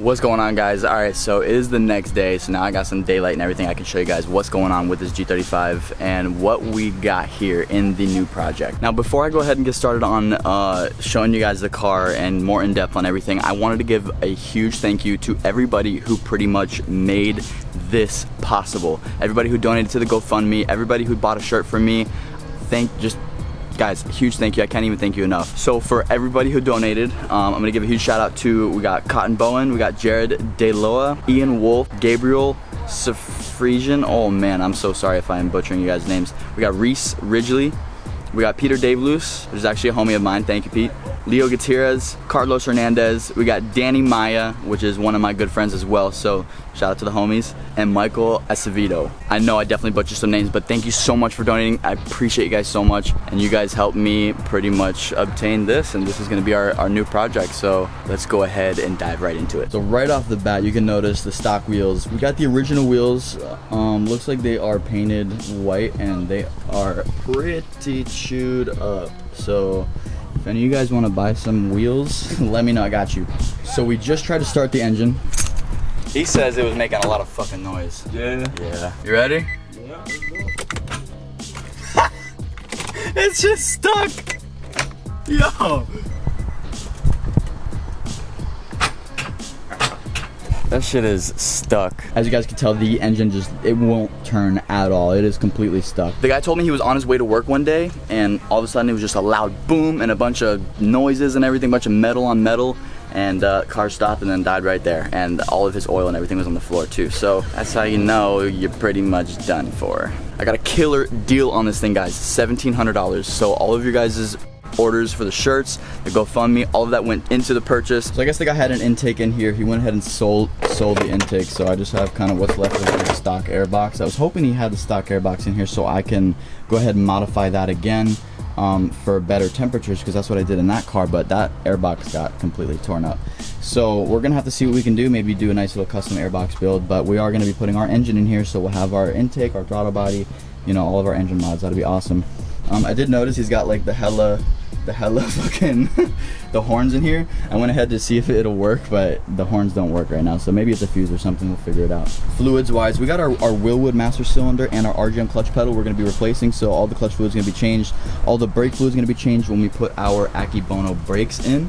What's going on, guys? All right, so it is the next day, so now I got some daylight and everything. I can show you guys what's going on with this G35 and what we got here in the new project. Now, before I go ahead and get started on showing you guys the car and more in depth on everything, I wanted to give a huge thank you to everybody who pretty much made this possible. Everybody who donated to the GoFundMe, everybody who bought a shirt from me. Guys, huge thank you. I can't even thank you enough. So for everybody who donated, I'm gonna give a huge shout out to, we got Cotton Bowen, we got Jared Deloa, Ian Wolf, Gabriel Safresian. Oh man, I'm so sorry if I'm butchering you guys' names. We got Reese Ridgely, we got Peter Davelus, who's actually a homie of mine. Thank you, Pete. Leo Gutierrez, Carlos Hernandez, we got Danny Maya, which is one of my good friends as well, so shout out to the homies, and Michael Acevedo. I know I definitely butchered some names, but thank you so much for donating. I appreciate you guys so much, and you guys helped me pretty much obtain this, and this is gonna be our new project, so let's go ahead and dive right into it. So right off the bat, you can notice the stock wheels. We got the original wheels. Looks like they are painted white, and they are pretty chewed up, so if any of you guys want to buy some wheels, let me know, I got you. So we just tried to start the engine. He says it was making a lot of fucking noise. Yeah. You ready? Yeah, let's go. It's just stuck. Yo. That shit is stuck. As you guys can tell, the engine it won't turn at all. It is completely stuck. The guy told me he was on his way to work one day, and all of a sudden it was just a loud boom and a bunch of noises and everything, bunch of metal on metal, and car stopped and then died right there. And all of his oil and everything was on the floor too. So that's how you know you're pretty much done for. I got a killer deal on this thing, guys. $1,700. So all of your guys' orders for the shirts, the GoFundMe, all of that went into the purchase. So I guess the guy had an intake in here. He went ahead and sold the intake, so I just have kind of what's left of the stock airbox. I was hoping he had the stock airbox in here so I can go ahead and modify that again for better temperatures, because that's what I did in that car, but that airbox got completely torn up. So we're gonna have to see what we can do, maybe do a nice little custom airbox build, but we are gonna be putting our engine in here, so we'll have our intake, our throttle body, you know, all of our engine mods. That'll be awesome. I did notice he's got like the hella fucking the horns in here. I went ahead to see if it'll work, but the horns don't work right now, so maybe it's a fuse or something. We'll figure it out. Fluids wise, we got our Willwood master cylinder and our RGM clutch pedal we're going to be replacing, so all the clutch fluids going to be changed. All the brake fluids going to be changed when we put our Akibono brakes in,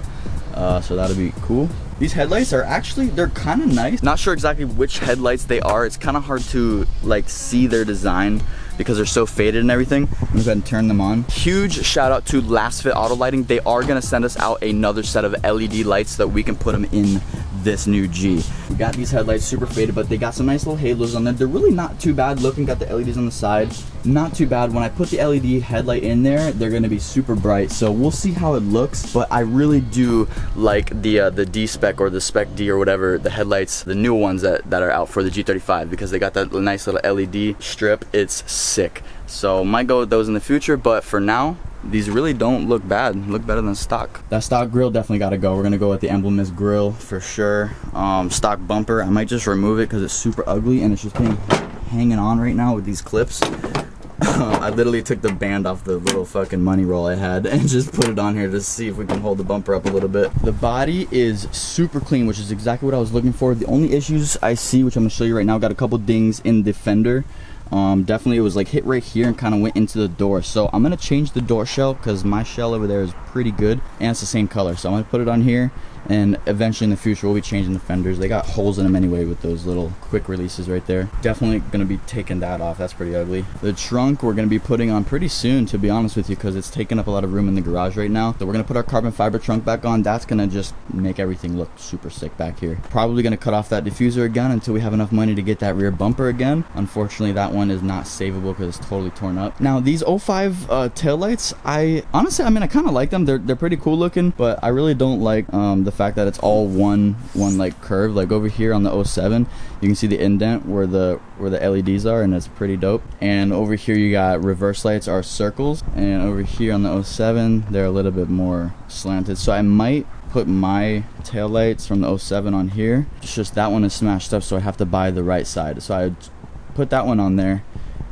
so that'll be cool. These headlights are actually, they're kind of nice. Not sure exactly which headlights they are. It's kind of hard to like see their design because they're so faded and everything. I'm gonna go ahead and turn them on. Huge shout out to Last Fit Auto Lighting. They are gonna send us out another set of LED lights so that we can put them in this new G. We got these headlights super faded, but they got some nice little halos on there. They're really not too bad looking. Got the LEDs on the side, not too bad. When I put the LED headlight in there, they're gonna be super bright, so we'll see how it looks. But I really do like the D spec or the spec D or whatever, the headlights, the new ones that are out for the G35, because they got that nice little LED strip. It's sick. So might go with those in the future, but for now, these really don't look bad. Look better than stock. That stock grill definitely got to go. We're gonna go with the emblemist grill for sure. Stock bumper, I might just remove it because it's super ugly and it's just hanging on right now with these clips. I literally took the band off the little fucking money roll I had and just put it on here to see if we can hold the bumper up a little bit. The body is super clean, which is exactly what I was looking for. The only issues I see, which I'm gonna show you right now, got a couple dings in the fender. Definitely it was like hit right here and kind of went into the door, so I'm gonna change the door shell because my shell over there is pretty good and it's the same color, so I'm gonna put it on here, and eventually in the future we'll be changing the fenders. They got holes in them anyway with those little quick releases right there. Definitely gonna be taking that off. That's pretty ugly. The trunk we're gonna be putting on pretty soon, to be honest with you, because it's taking up a lot of room in the garage right now. So we're gonna put our carbon fiber trunk back on. That's gonna just make everything look super sick back here. Probably gonna cut off that diffuser again until we have enough money to get that rear bumper again. Unfortunately that one is not savable because it's totally torn up. Now these 05 taillights, I honestly, I mean, I kind of like them. They're pretty cool looking, but I really don't like the fact that it's all one like curve. Like over here on the 07, you can see the indent where the LEDs are, and it's pretty dope. And over here you got reverse lights are circles, and over here on the 07 they're a little bit more slanted. So I might put my tail lights from the 07 on here. It's just that one is smashed up, so I have to buy the right side. So I put that one on there,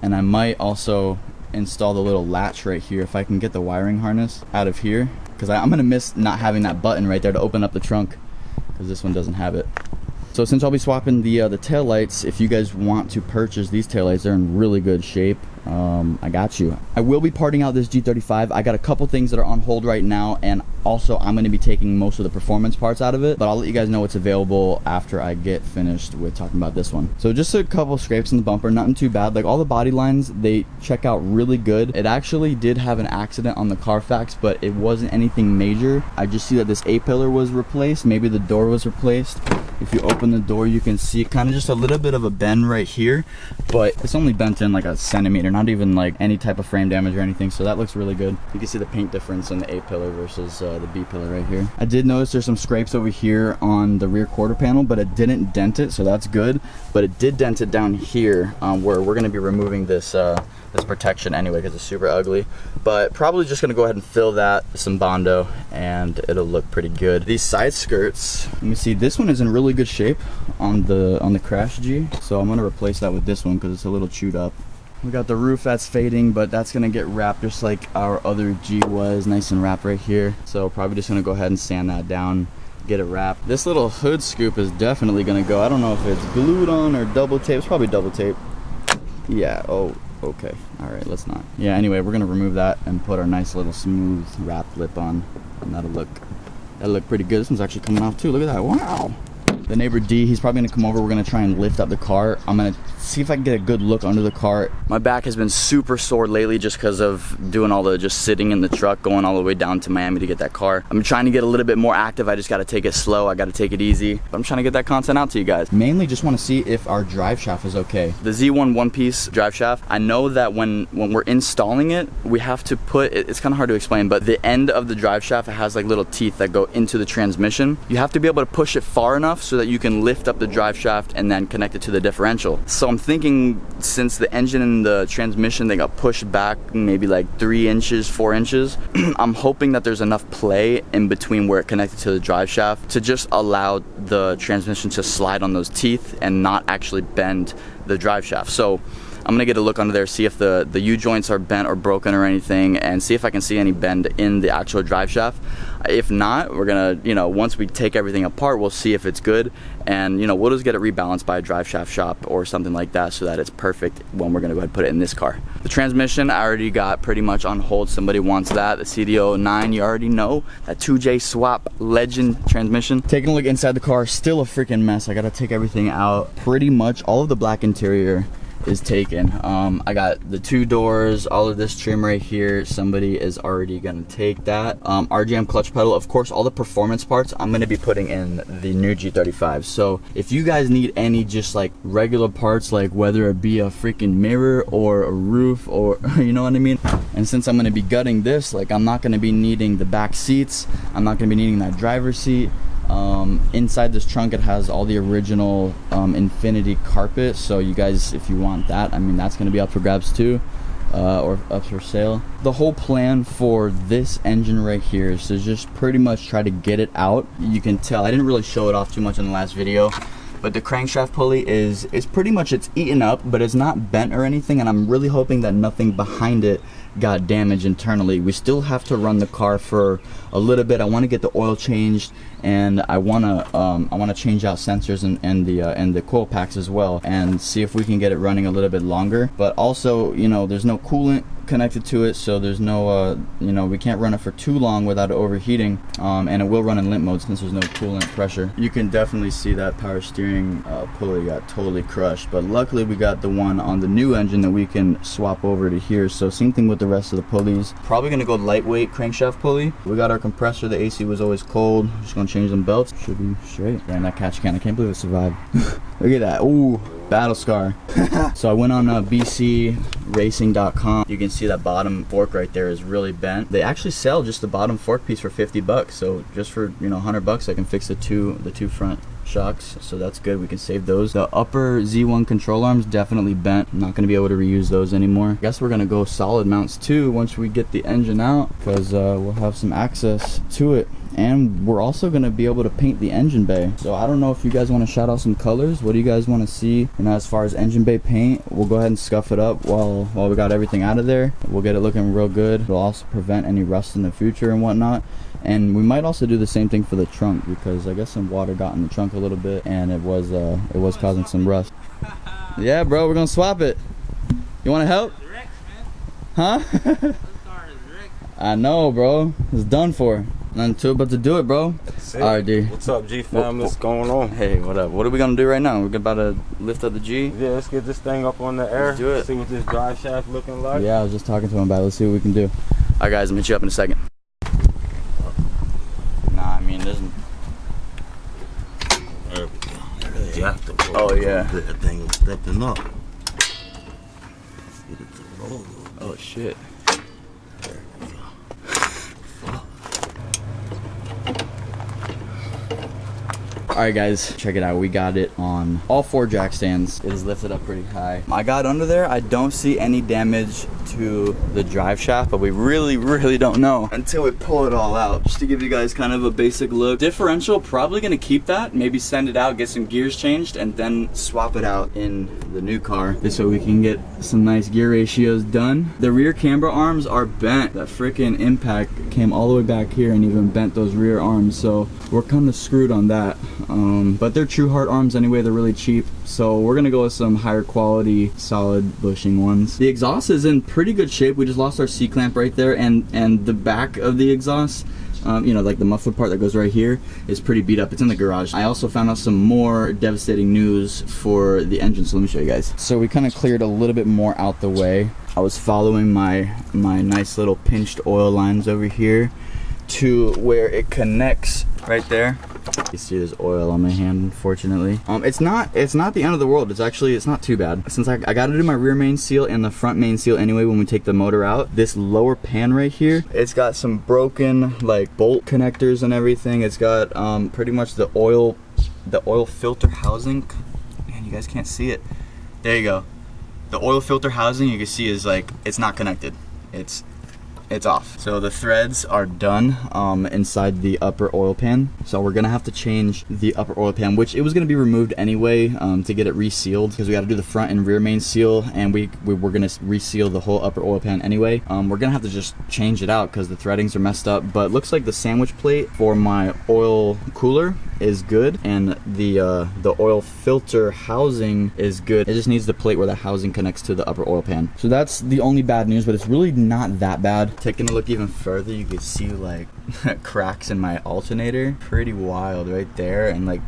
and I might also install the little latch right here if I can get the wiring harness out of here, because I'm gonna miss not having that button right there to open up the trunk, because this one doesn't have it. So since I'll be swapping the taillights, if you guys want to purchase these taillights, they're in really good shape. I got you. I will be parting out this G35. I got a couple things that are on hold right now, and also I'm going to be taking most of the performance parts out of it, but I'll let you guys know what's available after I get finished with talking about this one. So just a couple scrapes in the bumper, nothing too bad. Like all the body lines, they check out really good. It actually did have an accident on the Carfax, but it wasn't anything major. I just see that this A-pillar was replaced, maybe the door was replaced. If you open the door, you can see kind of just a little bit of a bend right here, but it's only bent in like a centimeter, not even like any type of frame damage or anything, so that looks really good. You can see the paint difference in the A-pillar versus the B-pillar right here. I did notice there's some scrapes over here on the rear quarter panel, but it didn't dent it, so that's good. But it did dent it down here, where we're going to be removing this this protection anyway because it's super ugly, but probably just gonna go ahead and fill that with some Bondo and it'll look pretty good. These side skirts, let me see, this one is in really good shape on the Crash G, so I'm gonna replace that with this one because it's a little chewed up. We got the roof that's fading, but that's gonna get wrapped just like our other G was, nice and wrapped right here. So probably just gonna go ahead and sand that down, get it wrapped. This little hood scoop is definitely gonna go. I don't know if it's glued on or double tape. It's probably double tape. Yeah, oh, okay, all right, let's not. Yeah, anyway, we're gonna remove that and put our nice little smooth wrap lip on, and that'll look pretty good. This one's actually coming off too, look at that, wow. The neighbor D, he's probably gonna come over. We're gonna try and lift up the car. I'm gonna see if I can get a good look under the car. My back has been super sore lately just because of doing all the just sitting in the truck, going all the way down to Miami to get that car. I'm trying to get a little bit more active. I just gotta take it slow. I gotta take it easy. But I'm trying to get that content out to you guys. Mainly just wanna see if our drive shaft is okay. The Z1 one-piece drive shaft, I know that when we're installing it, we have to put, it's kind of hard to explain, but the end of the drive shaft, it has like little teeth that go into the transmission. You have to be able to push it far enough so that you can lift up the drive shaft and then connect it to the differential. So I'm thinking since the engine and the transmission, they got pushed back maybe like 3 inches, 4 inches, I'm hoping that there's enough play in between where it connected to the drive shaft to just allow the transmission to slide on those teeth and not actually bend the drive shaft. So I'm gonna get a look under there, see if the U-joints are bent or broken or anything, and see if I can see any bend in the actual drive shaft. If not, we're gonna, you know, once we take everything apart, we'll see if it's good, and you know, we'll just get it rebalanced by a drive shaft shop or something like that so that it's perfect when we're gonna go ahead and put it in this car. The transmission I already got pretty much on hold. Somebody wants that. The CDO9, you already know, that 2J swap legend transmission. Taking a look inside the car, still a freaking mess. I gotta take everything out. Pretty much all of the black interior is taken. I got the 2 doors, all of this trim right here. Somebody is already gonna take that. RGM clutch pedal, of course, all the performance parts I'm gonna be putting in the new G35. So if you guys need any just like regular parts, like whether it be a freaking mirror or a roof or you know what I mean, and since I'm gonna be gutting this, like I'm not gonna be needing the back seats, I'm not gonna be needing that driver's seat. Inside this trunk, it has all the original Infiniti carpet, so you guys, if you want that, I mean, that's going to be up for grabs too, or up for sale. The whole plan for this engine right here is to just pretty much try to get it out. You can tell I didn't really show it off too much in the last video, but the crankshaft pulley is pretty much, it's eaten up, but it's not bent or anything, and I'm really hoping that nothing behind it got damaged internally. We still have to run the car for a little bit. I want to get the oil changed, and I want to change out sensors and the coil packs as well, and see if we can get it running a little bit longer. But also, you know, there's no coolant connected to it, so there's no you know, we can't run it for too long without it overheating, and it will run in limp mode since there's no coolant pressure. You can definitely see that power steering pulley got totally crushed, but luckily we got the one on the new engine that we can swap over to here. So same thing with the rest of the pulleys. Probably gonna go lightweight crankshaft pulley. We got our compressor, the AC was always cold, just gonna change them belts, should be straight. Man, that catch can, I can't believe it survived. Look at that, ooh, battle scar. So I went on bcracing.com. You can see that bottom fork right there is really bent. They actually sell just the bottom fork piece for 50 bucks. So just for, you know, 100 bucks, I can fix the two front shocks, so that's good. We can save those. The upper Z1 control arms definitely bent. I'm not going to be able to reuse those anymore. I guess we're going to go solid mounts too once we get the engine out, because we'll have some access to it. And we're also gonna be able to paint the engine bay. So I don't know if you guys want to shout out some colors. What do you guys want to see? You know, as far as engine bay paint, we'll go ahead and scuff it up while we got everything out of there. We'll get it looking real good. It'll also prevent any rust in the future and whatnot. And we might also do the same thing for the trunk, because I guess some water got in the trunk a little bit and it was causing some rust. Yeah, bro, we're gonna swap it. You want to help? Huh? I know, bro. It's done for. Nothing to it but to do it, bro. All right, dude. What's up, G fam? What's going on? Hey, what up? What are we gonna do right now? We're about to lift up the G. Yeah, let's get this thing up on the air. Let's do it. See what this drive shaft looking like. Yeah, I was just talking to him about it. Let's see what we can do. All right, guys, I'll meet you up in a second. Nah, I mean, there's. There we go. Really have to roll. Oh yeah. That thing is stepping up. Get it to roll. Oh shit. There we go. Alright guys, check it out. We got it on all 4 jack stands. It is lifted up pretty high. I got under there. I don't see any damage to the drive shaft, but we really don't know until we pull it all out. Just to give you guys kind of a basic look. Differential, probably gonna keep that. Maybe send it out, get some gears changed, and then swap it out in the new car. This way we can get some nice gear ratios done. The rear camber arms are bent. That freaking impact came all the way back here and even bent those rear arms. So we're kind of screwed on that. But they're True Heart arms anyway. They're really cheap. So we're gonna go with some higher quality, solid bushing ones. The exhaust is in pretty good shape. We just lost our C-clamp right there, and the back of the exhaust, you know, like the muffler part that goes right here, is pretty beat up. It's in the garage. I also found out some more devastating news for the engine, so let me show you guys. So we kind of cleared a little bit more out the way. I was following my nice little pinched oil lines over here to where it connects right there. You see there's oil on my hand, unfortunately. It's not the end of the world. It's not too bad. Since I got to do my rear main seal and the front main seal anyway when we take the motor out. This lower pan right here, it's got some broken like bolt connectors and everything. It's got pretty much the oil filter housing. Man, you guys can't see it. There you go. The oil filter housing, you can see, is like, it's not connected. It's off. So the threads are done inside the upper oil pan. So we're gonna have to change the upper oil pan, which it was gonna be removed anyway to get it resealed, because we got to do the front and rear main seal, and we were gonna reseal the whole upper oil pan anyway. We're gonna have to just change it out because the threadings are messed up. But looks like the sandwich plate for my oil cooler is good, and the oil filter housing is good. It just needs the plate where the housing connects to the upper oil pan. So that's the only bad news, but it's really not that bad. Taking a look even further, you can see like cracks in my alternator. Pretty wild right there, and like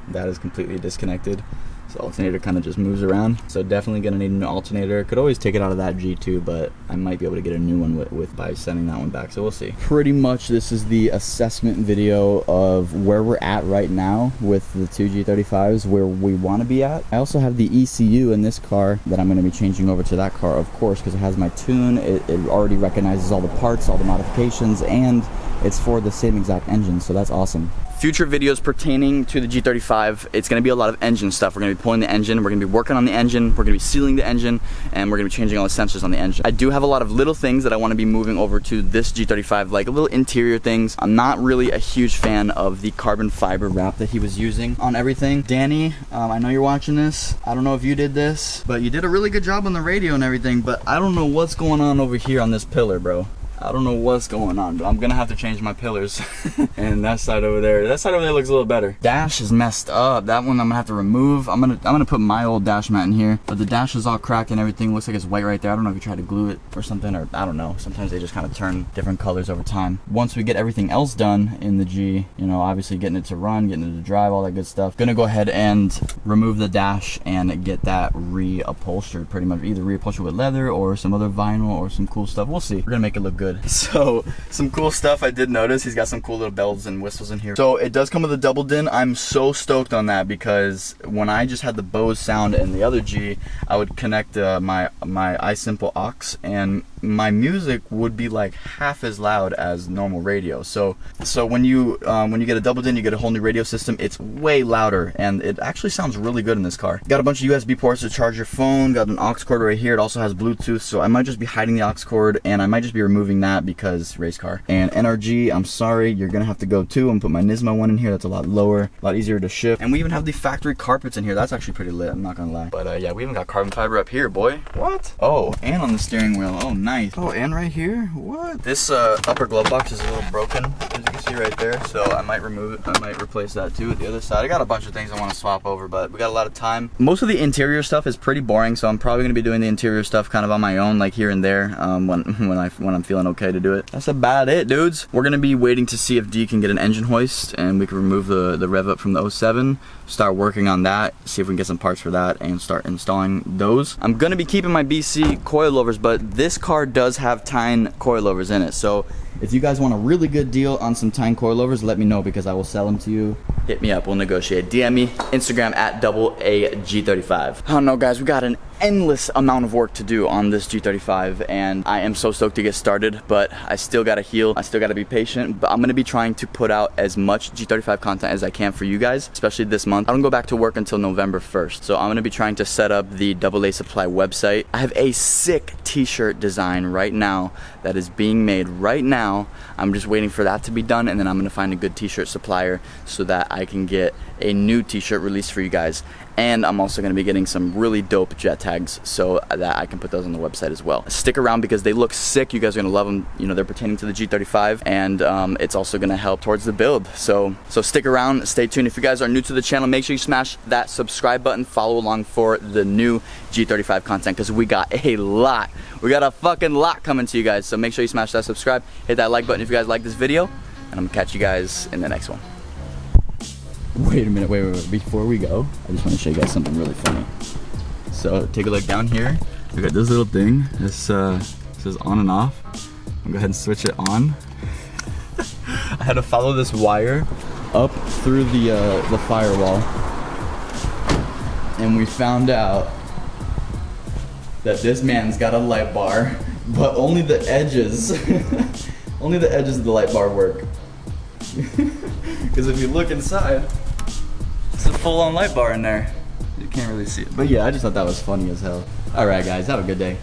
that is completely disconnected. So the alternator kind of just moves around. So definitely gonna need a new alternator. Could always take it out of that G2, but I might be able to get a new one with by sending that one back. So we'll see. Pretty much this is the assessment video of where we're at right now with the 2 G35s, where we want to be at. I also have the ECU in this car that I'm gonna be changing over to that car, of course, because it has my tune. It already recognizes all the parts, all the modifications, and it's for the same exact engine, so that's awesome. Future videos pertaining to the G35, it's gonna be a lot of engine stuff. We're gonna be pulling the engine, we're gonna be working on the engine, we're gonna be sealing the engine, and we're gonna be changing all the sensors on the engine. I do have a lot of little things that I wanna be moving over to this G35, like little interior things. I'm not really a huge fan of the carbon fiber wrap that he was using on everything. Danny, I know you're watching this. I don't know if you did this, but you did a really good job on the radio and everything, but I don't know what's going on over here on this pillar, bro. I don't know what's going on, but I'm gonna have to change my pillars. And that side over there looks a little better. Dash is messed up. That one I'm gonna have to remove. I'm gonna put my old dash mat in here, but the dash is all cracked and everything. Looks like it's white right there. I don't know if you tried to glue it or something, or I don't know. Sometimes they just kind of turn different colors over time. Once we get everything else done in the G, you know, obviously getting it to run, getting it to drive, all that good stuff. Gonna go ahead and remove the dash and get that reupholstered, pretty much either reupholstered with leather or some other vinyl or some cool stuff. We'll see. We're gonna make it look good. So some cool stuff I did notice. He's got some cool little bells and whistles in here. So it does come with a double din. I'm so stoked on that, because when I just had the Bose sound in the other G, I would connect my iSimple aux, and my music would be like half as loud as normal radio. So when you get a double din, you get a whole new radio system. It's way louder, and it actually sounds really good in this car. Got a bunch of USB ports to charge your phone. Got an aux cord right here. It also has Bluetooth, so I might just be hiding the aux cord, and I might just be removing that because race car. And NRG, I'm sorry, you're gonna have to go too. I'm gonna put my Nismo one in here. That's a lot lower, a lot easier to shift. And we even have the factory carpets in here. That's actually pretty lit, I'm not gonna lie. But yeah, we even got carbon fiber up here, boy. What? Oh, and on the steering wheel. Oh, nice. Oh, and right here. What? This upper glove box is a little broken, as you can see right there. So I might remove it. I might replace that too at the other side. I got a bunch of things I want to swap over, but we got a lot of time. Most of the interior stuff is pretty boring, so I'm probably gonna be doing the interior stuff kind of on my own, like here and there, when I'm feeling okay to do it. That's about it, dudes. We're gonna be waiting to see if D can get an engine hoist, and we can remove the rev up from the 07. Start working on that, see if we can get some parts for that, and start installing those. I'm gonna be keeping my BC coilovers, but this car does have Tyne coilovers in it. So if you guys want a really good deal on some Tyne coilovers, let me know because I will sell them to you. Hit me up, we'll negotiate. DM me, Instagram at DoubleAG35. I don't know, guys, we got an endless amount of work to do on this G35, and I am so stoked to get started, but I still gotta heal. I still gotta be patient, but I'm gonna be trying to put out as much G35 content as I can for you guys, especially this month. I don't go back to work until November 1st, so I'm gonna be trying to set up the DoubleASupply website. I have a sick t-shirt design right now that is being made right now. I'm just waiting for that to be done, and then I'm gonna find a good t-shirt supplier so that I can get a new t-shirt released for you guys. And I'm also gonna be getting some really dope jet tags so that I can put those on the website as well. Stick around because they look sick. You guys are gonna love them. You know, they're pertaining to the G35, and it's also gonna help towards the build. So stick around, stay tuned. If you guys are new to the channel, make sure you smash that subscribe button. Follow along for the new G35 content because we got a lot. We got a fucking lot coming to you guys. So make sure you smash that subscribe, hit that like button if you guys like this video, and I'm gonna catch you guys in the next one. Wait a minute, wait. Before we go, I just want to show you guys something really funny. So take a look down here. We got this little thing. This says on and off. I'm gonna go ahead and switch it on. I had to follow this wire up through the firewall, and we found out that this man's got a light bar, but only the edges, only the edges of the light bar work. Because if you look inside, it's a full-on light bar in there. You can't really see it. But yeah, I just thought that was funny as hell. Alright guys, have a good day.